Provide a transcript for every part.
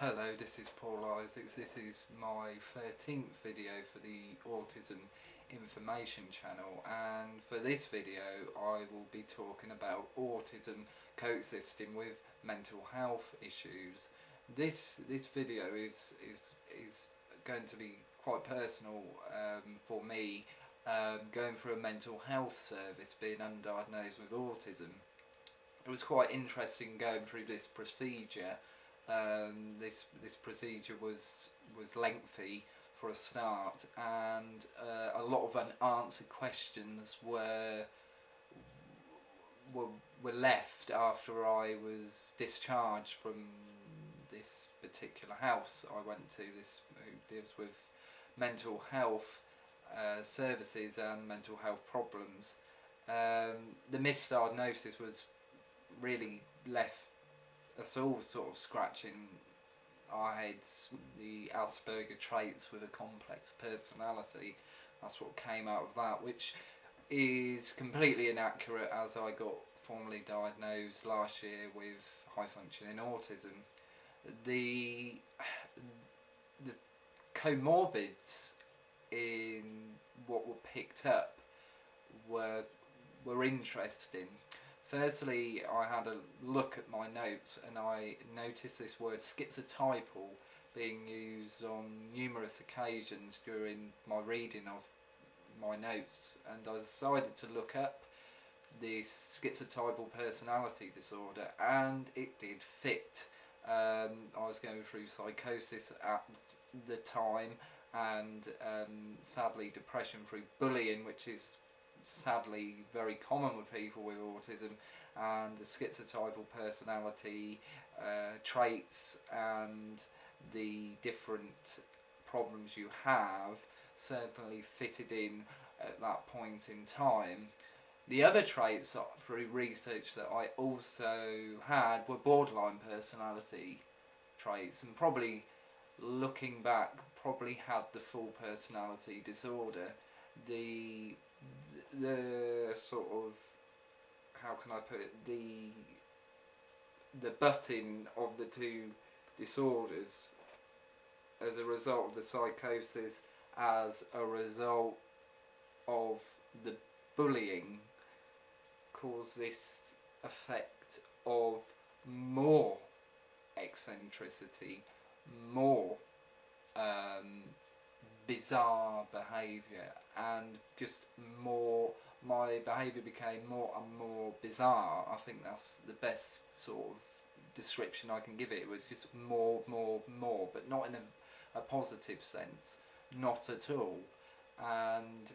Hello, this is Paul Isaacs. This is my 13th video for the Autism Information channel, and for this video I will be talking about autism coexisting with mental health issues. This video is going to be quite personal for me, going through a mental health service, being undiagnosed with autism. It was quite interesting going through this procedure. This procedure was lengthy for a start, and a lot of unanswered questions were left after I was discharged from this particular house I went to. This who deals with mental health services and mental health problems. The misdiagnosis was really left us all sort of scratching our heads. The Asperger traits with a complex personality, that's what came out of that, which is completely inaccurate, as I got formally diagnosed last year with high functioning autism. The co-morbids in what were picked up were interesting. Firstly, I had a look at my notes and I noticed this word schizotypal being used on numerous occasions during my reading of my notes, and I decided to look up this schizotypal personality disorder, and it did fit. I was going through psychosis at the time, and sadly depression through bullying, which is sadly very common with people with autism, and the schizotypal personality traits and the different problems you have certainly fitted in at that point in time. The other traits through research that I also had were borderline personality traits, and probably looking back probably had the full personality disorder. The sort of, how can I put it, the butting of the two disorders as a result of the psychosis, as a result of the bullying, caused this effect of more eccentricity, more bizarre behaviour, and just more, my behaviour became more and more bizarre. I think that's the best sort of description I can give it. It was just more, but not in a positive sense, not at all. And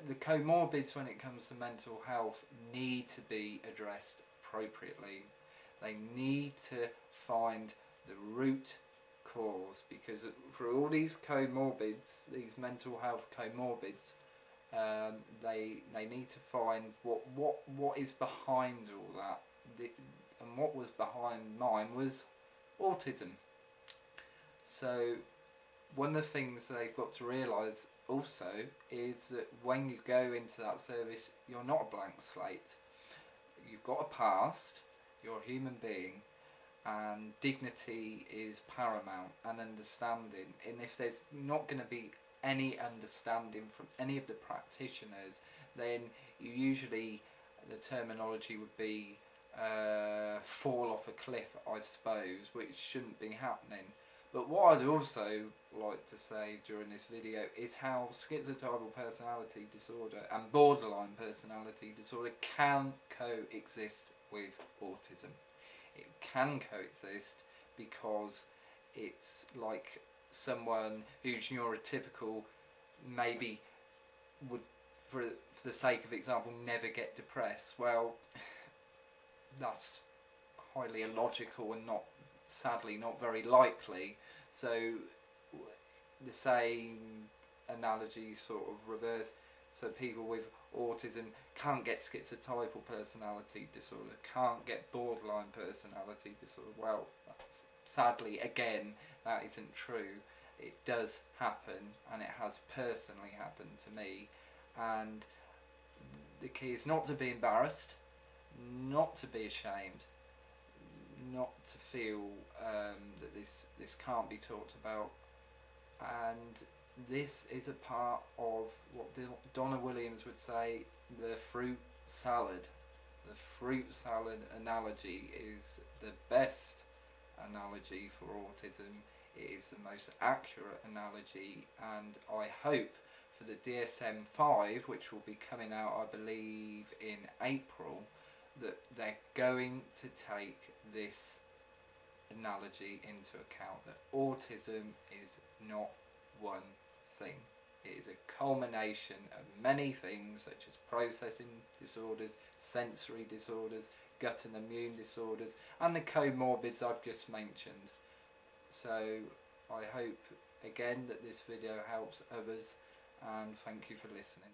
the comorbids, when it comes to mental health, need to be addressed appropriately. They need to find the root cause, because through all these comorbids, these mental health comorbids, they need to find what is behind all that. And what was behind mine was autism. So one of the things they've got to realise also is that when you go into that service, you're not a blank slate. You've got a past, you're a human being, and dignity is paramount, and understanding. And if there's not going to be any understanding from any of the practitioners, then you usually, the terminology would be fall off a cliff, I suppose, which shouldn't be happening. But what I'd also like to say during this video is how schizotypal personality disorder and borderline personality disorder can coexist with autism. It can coexist because it's like someone who's neurotypical maybe would, for the sake of example, never get depressed. Well, that's highly illogical and sadly not very likely. So the same analogy sort of reverse. So people with autism can't get schizotypal personality disorder, can't get borderline personality disorder. Well, sadly, again, that isn't true. It does happen, and it has personally happened to me. And the key is not to be embarrassed, not to be ashamed, not to feel that this can't be talked about, and this is a part of what Donna Williams would say, the fruit salad. The fruit salad analogy is the best analogy for autism. It is the most accurate analogy, and I hope for the DSM-V, which will be coming out I believe in April, that they're going to take this analogy into account, that autism is not one thing. It is a culmination of many things, such as processing disorders, sensory disorders, gut and immune disorders, and the co-morbids I've just mentioned. So I hope again that this video helps others, and thank you for listening.